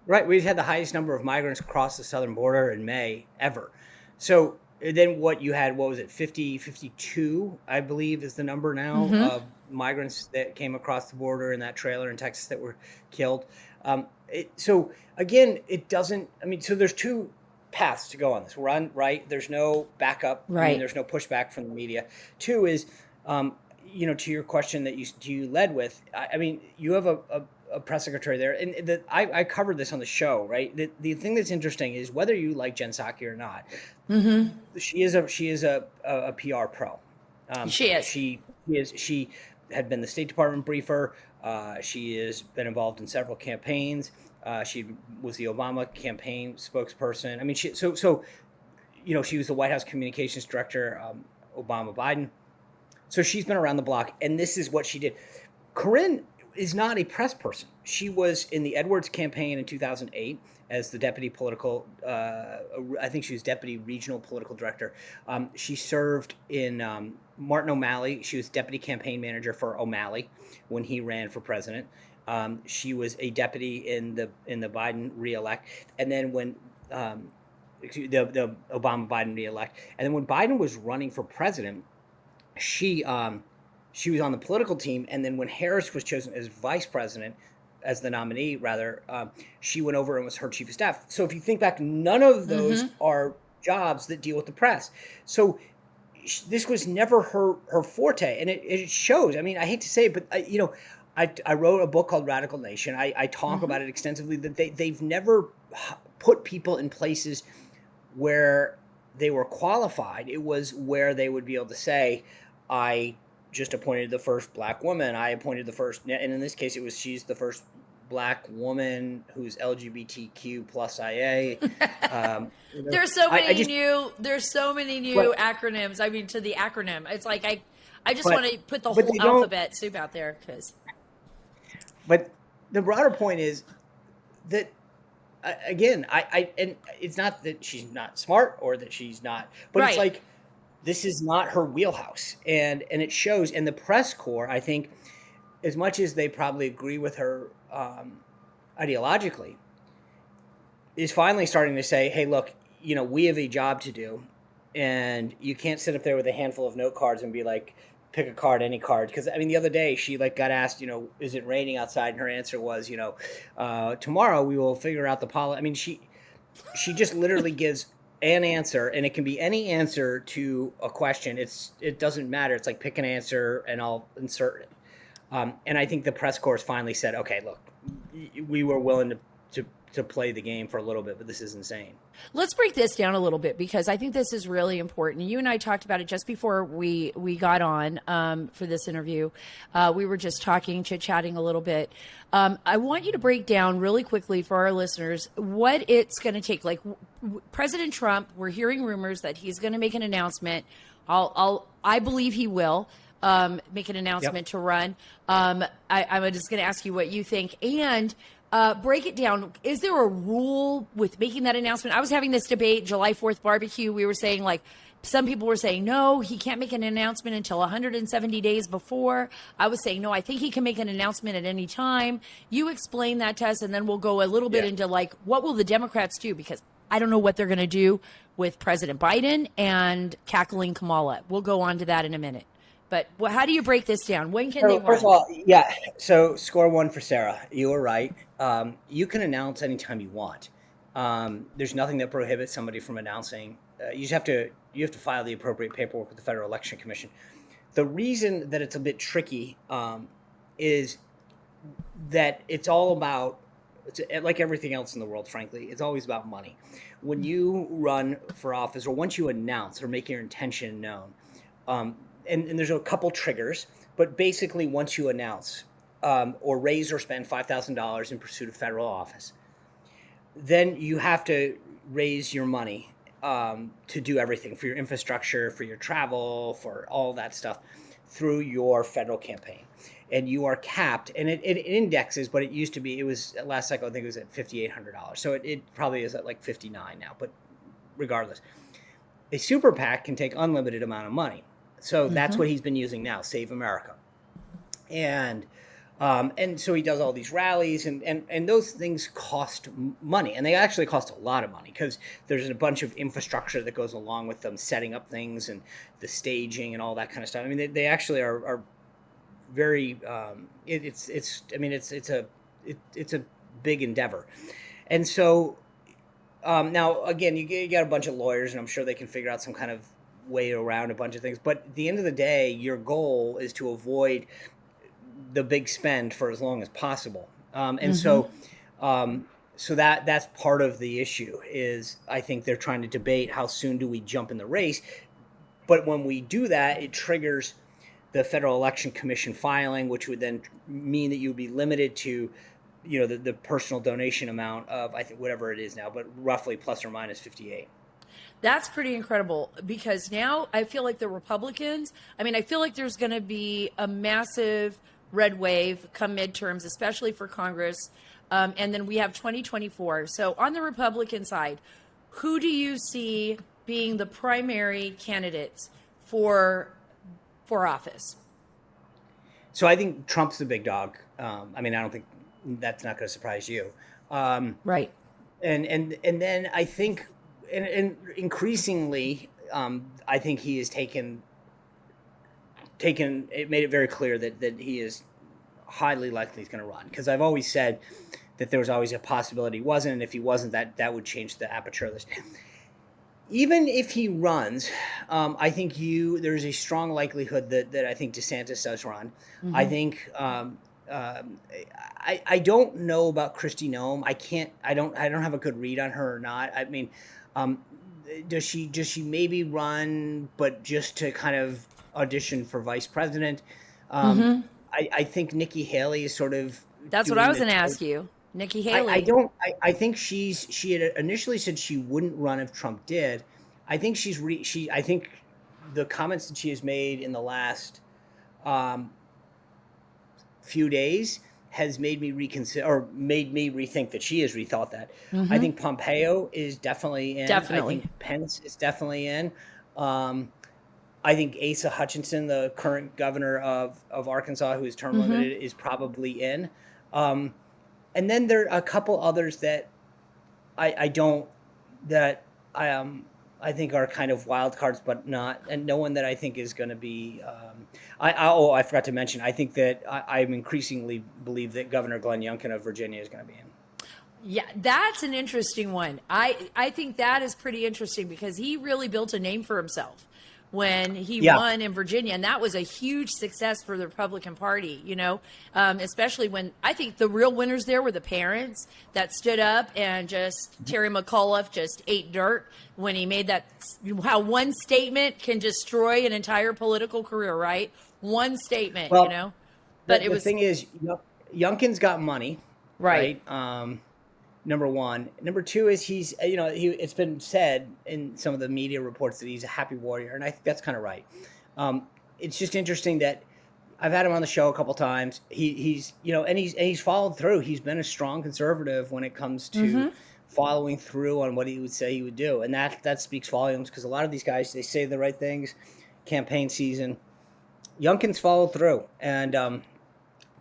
Right, we had the highest number of migrants across the southern border in May ever. So then what you had, what was it, 52, I believe is the number now, of migrants that came across the border in that trailer in Texas that were killed. So again, it doesn't, I mean, so there's two paths to go on this. One, right, there's no backup. I mean, Right. there's no pushback from the media. Two is, to your question that you led with, I mean, you have a press secretary there, and I covered this on the show, right? The thing that's interesting is whether you like Jen Psaki or not, she is a PR pro. She is. She had been the State Department briefer. She has been involved in several campaigns. She was the Obama campaign spokesperson. I mean, she was the White House communications director, Obama Biden. So she's been around the block, and this is what she did. Corinne is not a press person. She was in the Edwards campaign in 2008 as the deputy political, I think she was deputy regional political director. She served in Martin O'Malley. She was deputy campaign manager for O'Malley when he ran for president. She was a deputy in the Biden reelect, and then when the Obama Biden reelect, and then when Biden was running for president, she was on the political team, and then when Harris was chosen as vice president, as the nominee rather, she went over and was her chief of staff. So if you think back, none of those are jobs that deal with the press. So this was never her forte, and it shows. I mean, I hate to say it, but I wrote a book called Radical Nation. I talk about it extensively, that they've never put people in places where they were qualified. It was where they would be able to say, I just appointed the first black woman. I appointed the first, and in this case, she's the first black woman who's LGBTQ plus IA. There's so many new acronyms. I mean, to the acronym, it's like I just want to put the whole alphabet soup out there because. But the broader point is that, again, and it's not that she's not smart or that she's not, but It's like, this is not her wheelhouse, and it shows. And the press corps, I think, as much as they probably agree with her ideologically, is finally starting to say, hey, look, we have a job to do, and you can't sit up there with a handful of note cards and be like, pick a card, any card. Because, I mean, the other day she got asked, is it raining outside? And her answer was, tomorrow we will figure out the policy. I mean, she just literally gives an answer, and it can be any answer to a question. It doesn't matter. It's like, pick an answer and I'll insert it. And I think the press corps finally said, okay, look, we were willing to play the game for a little bit, but this is insane. Let's break this down a little bit, because I think this is really important. You and I talked about it just before we got on for this interview. We were just chit-chatting a little bit. I want you to break down really quickly for our listeners what it's going to take. Like, President Trump, we're hearing rumors that he's going to make an announcement. I believe he will make an announcement to run. I'm just going to ask you what you think, and break it down. Is there a rule with making that announcement? I was having this debate, July 4th barbecue. We were saying, like, some people were saying, no, he can't make an announcement until 170 days before. I was saying, no, I think he can make an announcement at any time. You explain that to us, and then we'll go a little bit into, like, what will the Democrats do? Because I don't know what they're going to do with President Biden and cackling Kamala. We'll go on to that in a minute. But how do you break this down? When can they run? First of all, so score one for Sara. You were right. You can announce anytime you want. There's nothing that prohibits somebody from announcing. You have to file the appropriate paperwork with the Federal Election Commission. The reason that it's a bit tricky is that it's all about, like everything else in the world, frankly, it's always about money. When you run for office, or once you announce or make your intention known, and there's a couple triggers, but basically once you announce or raise or spend $5,000 in pursuit of federal office, then you have to raise your money to do everything for your infrastructure, for your travel, for all that stuff through your federal campaign. And you are capped, and it indexes, but it used to be, it was last cycle, I think it was at $5,800. So it probably is at like $59 now, but regardless. A super PAC can take unlimited amount of money. So that's what he's been using now, Save America. And And so he does all these rallies, and those things cost money, and they actually cost a lot of money because there's a bunch of infrastructure that goes along with them, setting up things and the staging and all that kind of stuff. I mean, they actually are very. It's a big endeavor, and so now again, you got a bunch of lawyers, and I'm sure they can figure out some kind of way around a bunch of things. But at the end of the day, your goal is to avoid the big spend for as long as possible. And so that's part of the issue is I think they're trying to debate how soon do we jump in the race. But when we do that, it triggers the Federal Election Commission filing, which would then mean that you would be limited to, the personal donation amount of, I think, whatever it is now, but roughly plus or minus 58. That's pretty incredible because now I feel like the Republicans, I feel like there's going to be a massive red wave come midterms, especially for Congress. And then we have 2024. So on the Republican side, who do you see being the primary candidates for office? So I think Trump's the big dog. I don't think that's not going to surprise you. Right. And then I think, and increasingly, I think he has taken it, made it very clear that he is highly likely he's going to run, because I've always said that there was always a possibility he wasn't, and if he wasn't, that would change the aperture of this. Even if he runs, I think there's a strong likelihood that I think DeSantis does run. I think I don't know about Kristi Noem. I don't have a good read on her or not. Does she maybe run, but just to kind of audition for vice president? I think Nikki Haley is sort of. That's what I was going to ask you, Nikki Haley. I think she had initially said she wouldn't run if Trump did. I think I think the comments that she has made in the last few days has made me reconsider, or made me rethink that she has rethought that. I think Pompeo is definitely in. Definitely. I think Pence is definitely in. I think Asa Hutchinson, the current governor of Arkansas, who is term limited, is probably in. And then there are a couple others that I think are kind of wild cards, but not, and no one that I think is going to be. I forgot to mention. I think that I'm increasingly believe that Governor Glenn Youngkin of Virginia is going to be in. Yeah, that's an interesting one. I think that is pretty interesting because he really built a name for himself when he won in Virginia. And that was a huge success for the Republican Party, especially when I think the real winners there were the parents that stood up, and just Terry McAuliffe just ate dirt when he made that, how one statement can destroy an entire political career, right? One statement, Well, But the thing is, Youngkin's got money, right? Number one. Number two is he's, it's been said in some of the media reports that he's a happy warrior, and I think that's kind of right. It's just interesting that I've had him on the show a couple times. He's followed through. He's been a strong conservative when it comes to following through on what he would say he would do, and that speaks volumes, because a lot of these guys, they say the right things. Campaign season, Youngkin's followed through, and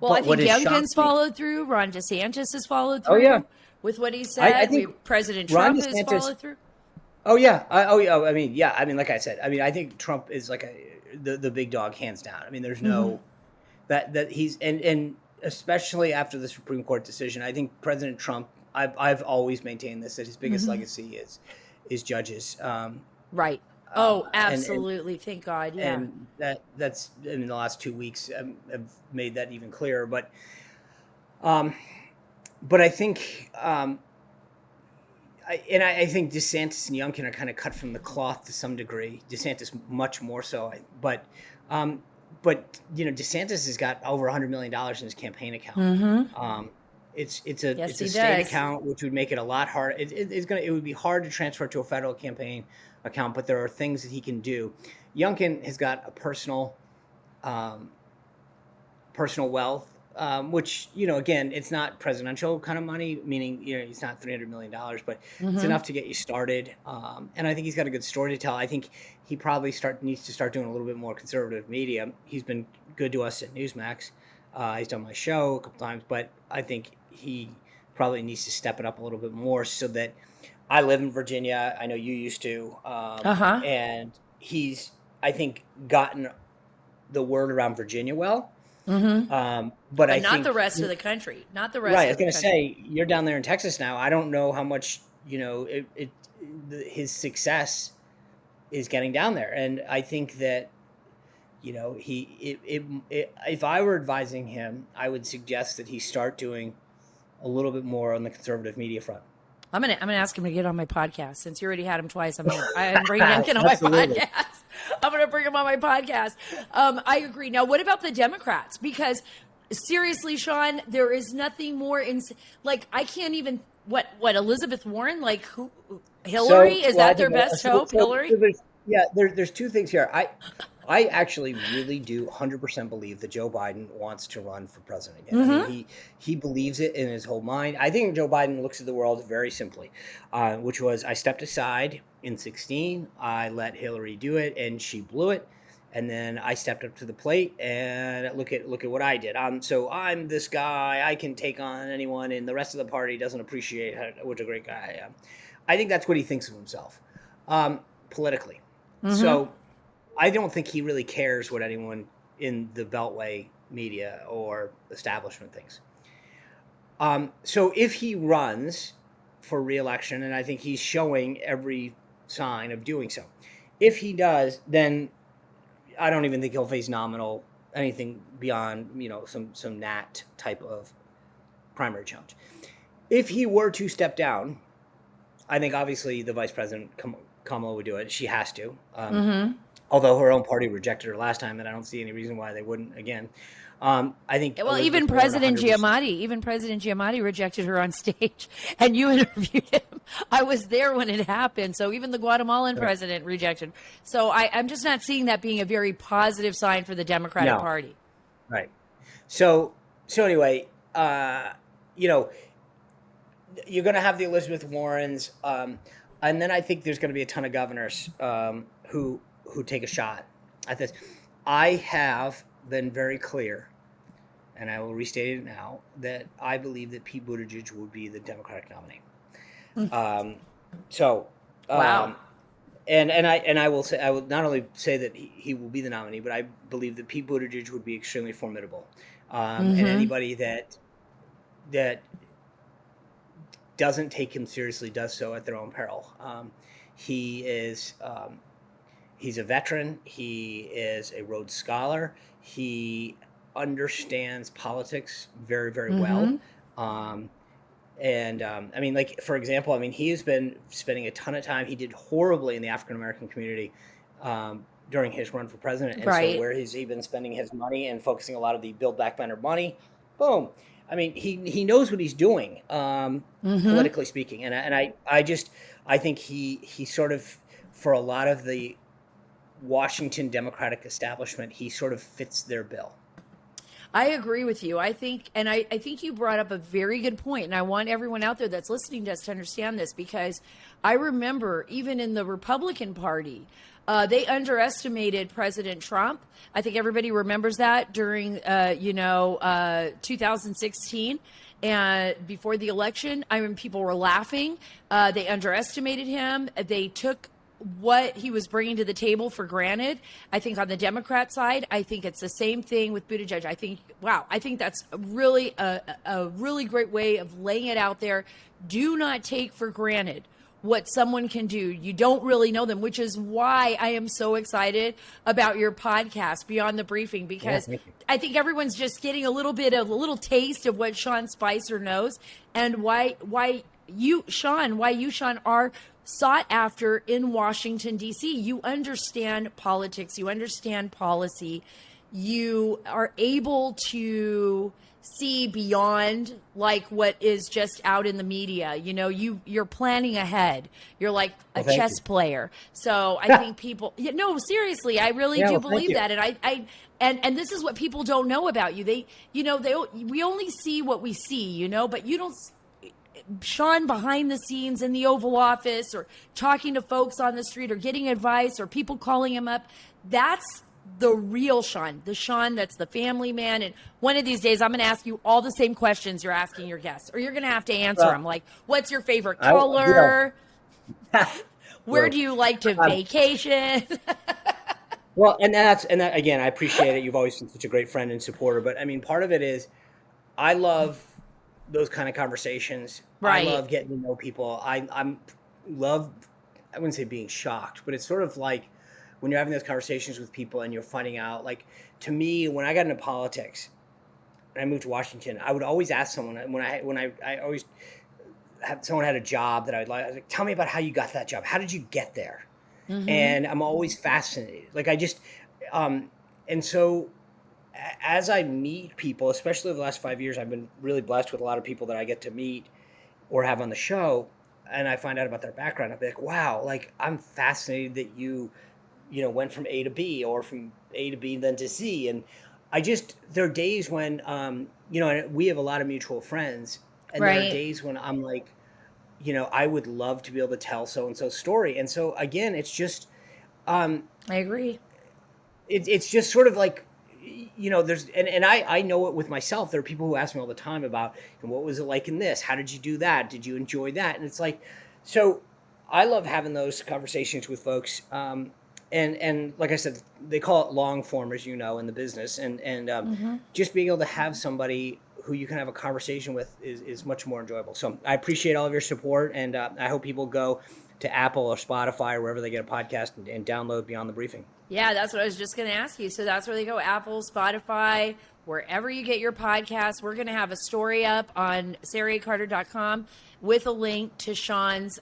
well, I think Youngkin's followed through. Ron DeSantis has followed through. Oh yeah. With what he said, I think President Trump has followed through. Oh yeah, like I said, I think Trump is like the big dog, hands down. There's no that he's and especially after the Supreme Court decision, I think President Trump. I've always maintained this, that his biggest legacy is judges. Right. Oh, absolutely. Thank God. Yeah. And that's in the last 2 weeks have made that even clearer. But I think I think DeSantis and Youngkin are kind of cut from the cloth to some degree. DeSantis much more so, but DeSantis has got over $100 million in his campaign account. It's a state account, which would make it a lot harder. It would be hard to transfer to a federal campaign account, but there are things that he can do. Youngkin has got a personal wealth. Which, again, it's not presidential kind of money, meaning, it's not $300 million, but it's enough to get you started. And I think he's got a good story to tell. I think he probably needs to start doing a little bit more conservative media. He's been good to us at Newsmax. He's done my show a couple times, but I think he probably needs to step it up a little bit more so that I live in Virginia. I know you used to. And he's, I think, gotten the word around Virginia well. But I not think the rest of the country. Not the rest. Right. I of was going the to country. say, you're down there in Texas now. I don't know how much, his success is getting down there. And I think that, if I were advising him, I would suggest that he start doing a little bit more on the conservative media front. I'm gonna ask him to get on my podcast. Since you already had him twice, I'm bringing him on my podcast. I'm gonna bring him on my podcast. I agree. Now, what about the Democrats? Because seriously, Sean, there is nothing more I can't even what Elizabeth Warren, who Hillary, is that their best hope? Hillary? There's two things here. I actually really do 100% believe that Joe Biden wants to run for president again. I mean, he believes it in his whole mind. I think Joe Biden looks at the world very simply, which was, I stepped aside in 2016. I let Hillary do it, and she blew it. And then I stepped up to the plate, and look at what I did. So I'm this guy. I can take on anyone, and the rest of the party doesn't appreciate what a great guy I am. I think that's what he thinks of himself, politically. So I don't think he really cares what anyone in the Beltway media or establishment thinks. So if he runs for re-election, and I think he's showing every sign of doing so, if he does, then I don't even think he'll face nominal anything beyond, some Nat type of primary challenge. If he were to step down, I think obviously the vice president, Kamala, would do it. She has to. Although her own party rejected her last time, and I don't see any reason why they wouldn't again. I think. Well, even President Giamatti rejected her on stage, and you interviewed him. I was there when it happened. So even the Guatemalan president rejected. So I'm just not seeing that being a very positive sign for the Democratic Party. Right. So anyway, you're going to have the Elizabeth Warrens, and then I think there's going to be a ton of governors who take a shot at this. I have been very clear, and I will restate it now, that I believe that Pete Buttigieg would be the Democratic nominee. Wow. And I will say, I will not only say that he will be the nominee, but I believe that Pete Buttigieg would be extremely formidable. And anybody that doesn't take him seriously does so at their own peril. He is he's a veteran. He is a Rhodes Scholar. He understands politics very, very well. I mean, for example, he has been spending a ton of time. He did horribly in the African-American community during his run for president. And so where has he been spending his money and focusing a lot of the Build Back Better money? Boom. I mean, he knows what he's doing, politically speaking. And I think he sort of, for a lot of the Washington Democratic establishment, he sort of fits their bill. I agree with you. I think you brought up a very good point, and I want everyone out there that's listening to us to understand this, because I remember even in the Republican Party, they underestimated President Trump. I think everybody remembers that during 2016 and before the election. I mean, people were laughing. They underestimated him. They took what he was bringing to the table for granted. I think on the Democrat side, I think it's the same thing with Buttigieg. I think that's really a really great way of laying it out there. Do not take for granted what someone can do. You don't really know them, which is why I am so excited about your podcast, Beyond the Briefing, because I think everyone's just getting a little taste of what Sean Spicer knows, and why you, Sean, are sought after in Washington, D.C. You understand politics. You understand policy. You are able to see beyond what is just out in the media. You're planning ahead. You're like a chess player. So I think people, no, seriously, I really do believe that. And and this is what people don't know about you. We only see what we see, but you don't. Sean behind the scenes in the Oval Office, or talking to folks on the street, or getting advice, or people calling him up, that's the real Sean, the Sean that's the family man. And one of these days, I'm going to ask you all the same questions you're asking your guests, or you're going to have to answer them. Like, what's your favorite color? Where do you like to vacation? Well, and that again, I appreciate it. You've always been such a great friend and supporter. But I mean, part of it is I love those kind of conversations. Right. I love getting to know people. I wouldn't say being shocked, but it's sort of like when you're having those conversations with people and you're finding out, like, to me, when I got into politics and I moved to Washington, I would always ask someone when I always had someone had a job that I was like, tell me about how you got that job. How did you get there? Mm-hmm. And I'm always fascinated. Like, I just, and so as I meet people, especially over the last 5 years, I've been really blessed with a lot of people that I get to meet or have on the show. And I find out about their background. I'll be like, wow, like, I'm fascinated that you went from A to B, or from A to B, then to Z. And there are days when, and we have a lot of mutual friends. And there are days when I'm like, I would love to be able to tell so-and-so's story. And so, again, it's just, I agree. It's just sort of like, there's, and I know it with myself. There are people who ask me all the time about, what was it like in this? How did you do that? Did you enjoy that? And it's like, so I love having those conversations with folks. And like I said, they call it long form, as you know, in the business. And just being able to have somebody who you can have a conversation with is much more enjoyable. So I appreciate all of your support, and I hope people go to Apple or Spotify or wherever they get a podcast and download Beyond the Briefing. Yeah, that's what I was just going to ask you. So that's where they go: Apple, Spotify, wherever you get your podcasts. We're going to have a story up on SaraCarter.com with a link to Sean's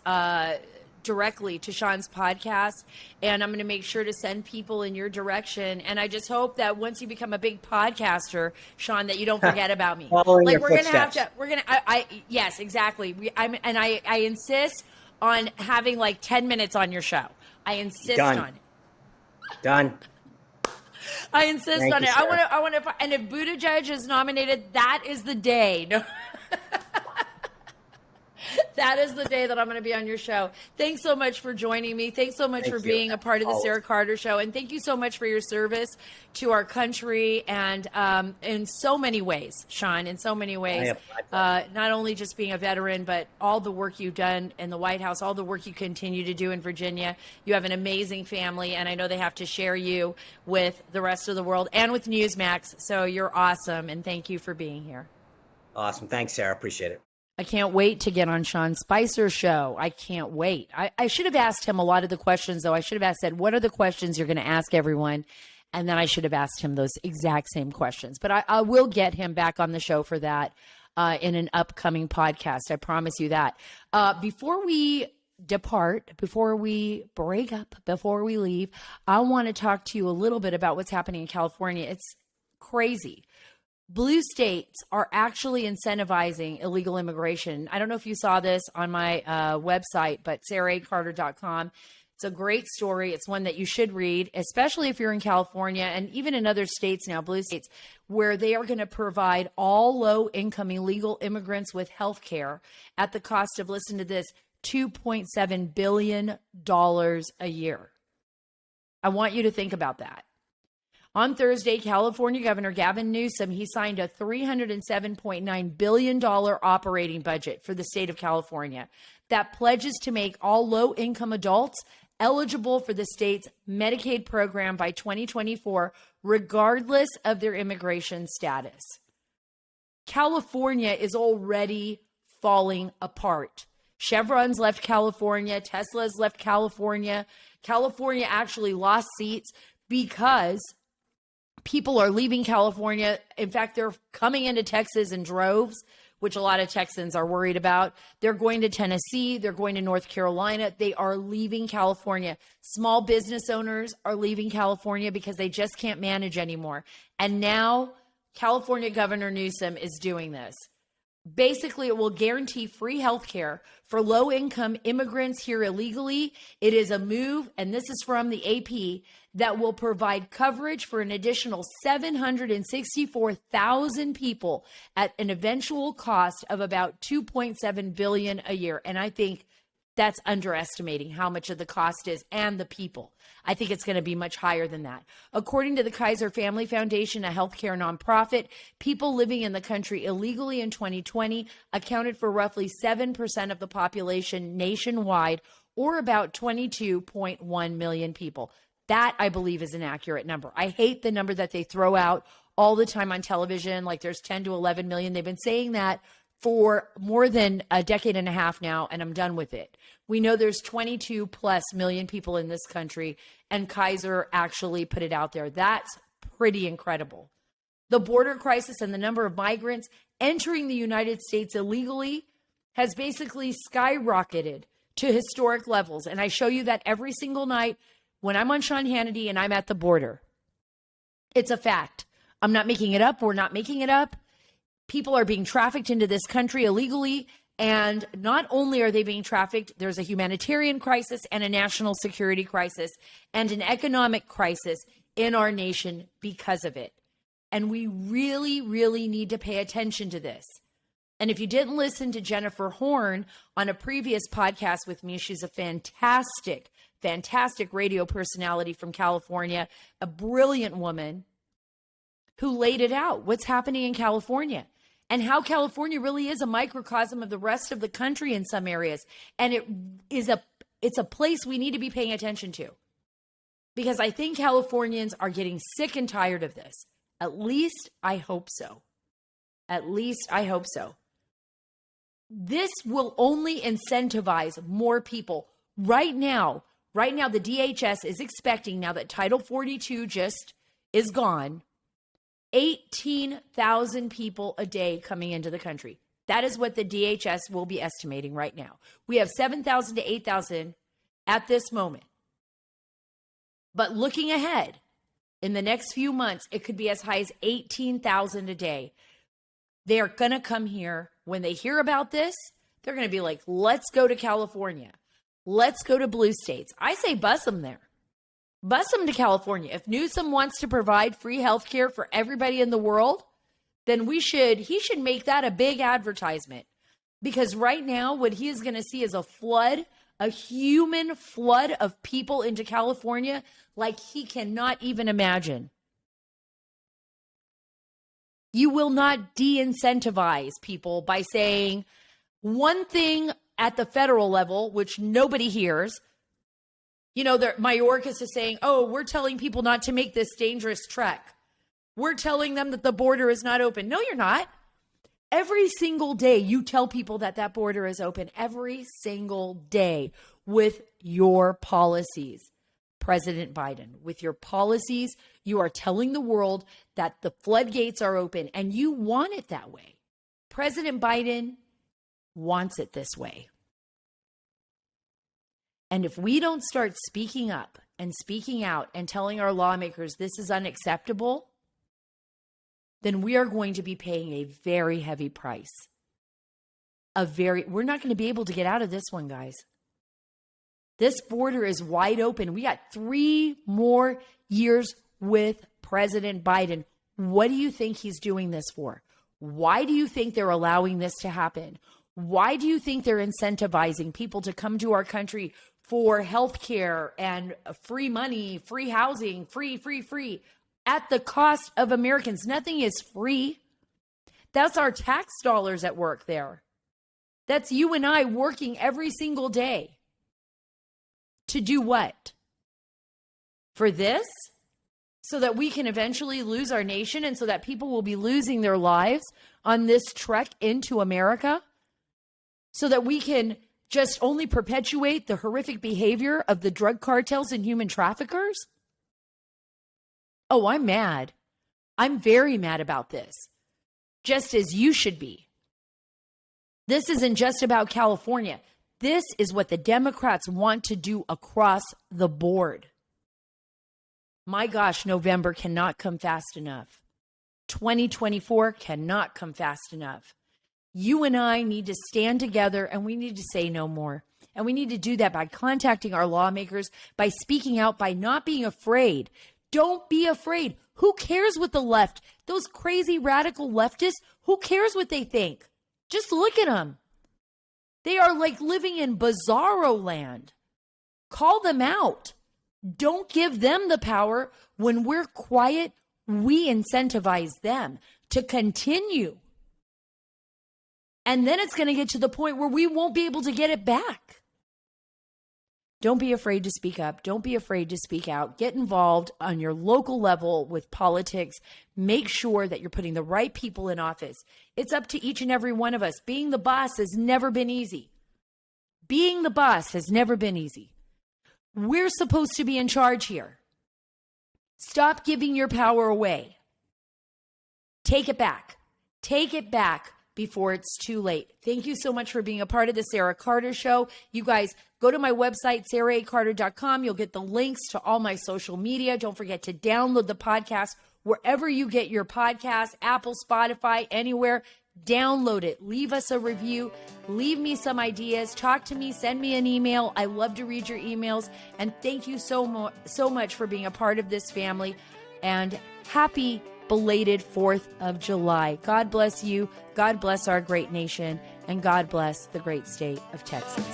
directly to Sean's podcast, and I'm going to make sure to send people in your direction. And I just hope that once you become a big podcaster, Sean, that you don't forget about me. Following like your we're going to have footsteps. to. We're going to. Yes, exactly. I insist on having like 10 minutes on your show. I insist on it. Done. I insist Thank on you, it. Sarah. I want to. And if Buttigieg is nominated, that is the day. No. That is the day that I'm going to be on your show. Thanks so much for joining me. Thanks so much for being a part of the Sarah Carter Show. And thank you so much for your service to our country, and in so many ways, Sean, in so many ways. Not only just being a veteran, but all the work you've done in the White House, all the work you continue to do in Virginia. You have an amazing family, and I know they have to share you with the rest of the world and with Newsmax. So you're awesome, and thank you for being here. Awesome. Thanks, Sarah. Appreciate it. I can't wait to get on Sean Spicer's show. I can't wait. I should have asked him a lot of the questions, though. I should have said, what are the questions you're going to ask everyone? And then I should have asked him those exact same questions. But I will get him back on the show for that in an upcoming podcast. I promise you that. Before we depart, before we break up, before we leave, I want to talk to you a little bit about what's happening in California. It's crazy. Blue states are actually incentivizing illegal immigration. I don't know if you saw this on my website, but SaraCarter.com. It's a great story. It's one that you should read, especially if you're in California and even in other states now, blue states, where they are going to provide all low-income illegal immigrants with health care at the cost of, listen to this, $2.7 billion a year. I want you to think about that. On Thursday, California Governor Gavin Newsom, he signed a $307.9 billion operating budget for the state of California that pledges to make all low-income adults eligible for the state's Medicaid program by 2024, regardless of their immigration status. California is already falling apart. Chevron's left California. Tesla's left California. California actually lost seats because people are leaving California. In fact, they're coming into Texas in droves, which a lot of Texans are worried about. They're going to Tennessee. They're going to North Carolina. They are leaving California. Small business owners are leaving California because they just can't manage anymore. And now California Governor Newsom is doing this. Basically, it will guarantee free health care for low-income immigrants here illegally. It is a move, and this is from the AP, that will provide coverage for an additional 764,000 people at an eventual cost of about $2.7 billion a year. And I think That's underestimating how much of the cost is and the people. I think it's going to be much higher than that. According to the Kaiser Family Foundation, a healthcare nonprofit, people living in the country illegally in 2020 accounted for roughly 7% of the population nationwide, or about 22.1 million people. That, I believe, is an accurate number. I hate the number that they throw out all the time on television, like there's 10 to 11 million. They've been saying that for more than a decade and a half now, and I'm done with it. We know there's 22 plus million people in this country, and Kaiser actually put it out there. That's pretty incredible. The border crisis and the number of migrants entering the United States illegally has basically skyrocketed to historic levels. And I show you that every single night when I'm on Sean Hannity and I'm at the border. It's a fact. I'm not making it up. We're not making it up. People are being trafficked into this country illegally. And not only are they being trafficked, there's a humanitarian crisis and a national security crisis and an economic crisis in our nation because of it. And we really, really need to pay attention to this. And if you didn't listen to Jennifer Horn on a previous podcast with me, she's a fantastic radio personality from California, a brilliant woman who laid it out, what's happening in California and how California really is a microcosm of the rest of the country in some areas. And it's a place we need to be paying attention to, because I think Californians are getting sick and tired of this. At least I hope so. At least I hope so. This will only incentivize more people. Right now, the DHS is expecting, now that Title 42 just is gone, 18,000 people a day coming into the country. That is what the DHS will be estimating right now. We have 7,000 to 8,000 at this moment. But looking ahead, in the next few months, it could be as high as 18,000 a day. They are going to come here. When they hear about this, they're going to be like, let's go to California. Let's go to blue states. I say bus them there. Bus them to California. If Newsom wants to provide free health care for everybody in the world, then he should make that a big advertisement. Because right now, what he is going to see is a human flood of people into California like he cannot even imagine. You will not de-incentivize people by saying one thing at the federal level, which nobody hears. You know, Mayorkas is saying, oh, we're telling people not to make this dangerous trek. We're telling them that the border is not open. No, you're not. Every single day you tell people that that border is open. Every single day with your policies. President Biden, with your policies, you are telling the world that the floodgates are open, and you want it that way. President Biden wants it this way. And if we don't start speaking up and speaking out and telling our lawmakers this is unacceptable, then we are going to be paying a very heavy price. We're not going to be able to get out of this one, guys. This border is wide open. We got 3 more years with President Biden. What do you think he's doing this for? Why do you think they're allowing this to happen? Why do you think they're incentivizing people to come to our country for health care and free money, free housing, free, at the cost of Americans? Nothing is free. That's our tax dollars at work there. That's you and I working every single day. To do what? For this? So that we can eventually lose our nation and so that people will be losing their lives on this trek into America? So that we can just only perpetuate the horrific behavior of the drug cartels and human traffickers? Oh, I'm mad. I'm very mad about this. Just as you should be. This isn't just about California. This is what the Democrats want to do across the board. My gosh, November cannot come fast enough. 2024 cannot come fast enough. You and I need to stand together, and we need to say no more. And we need to do that by contacting our lawmakers, by speaking out, by not being afraid. Don't be afraid. Who cares what the left, those crazy radical leftists, who cares what they think? Just look at them. They are like living in bizarro land. Call them out. Don't give them the power. When we're quiet, we incentivize them to continue. And then it's going to get to the point where we won't be able to get it back. Don't be afraid to speak up. Don't be afraid to speak out. Get involved on your local level with politics. Make sure that you're putting the right people in office. It's up to each and every one of us. Being the boss has never been easy. Being the boss has never been easy. We're supposed to be in charge here. Stop giving your power away. Take it back. Take it back before it's too late. Thank you so much for being a part of the Sara Carter Show. You guys, go to my website, saracarter.com. You'll get the links to all my social media. Don't forget to download the podcast wherever you get your podcasts, Apple, Spotify, anywhere. Download it. Leave us a review. Leave me some ideas. Talk to me. Send me an email. I love to read your emails. And thank you so much for being a part of this family. And happy belated 4th of July. God bless you. God bless our great nation. And God bless the great state of Texas.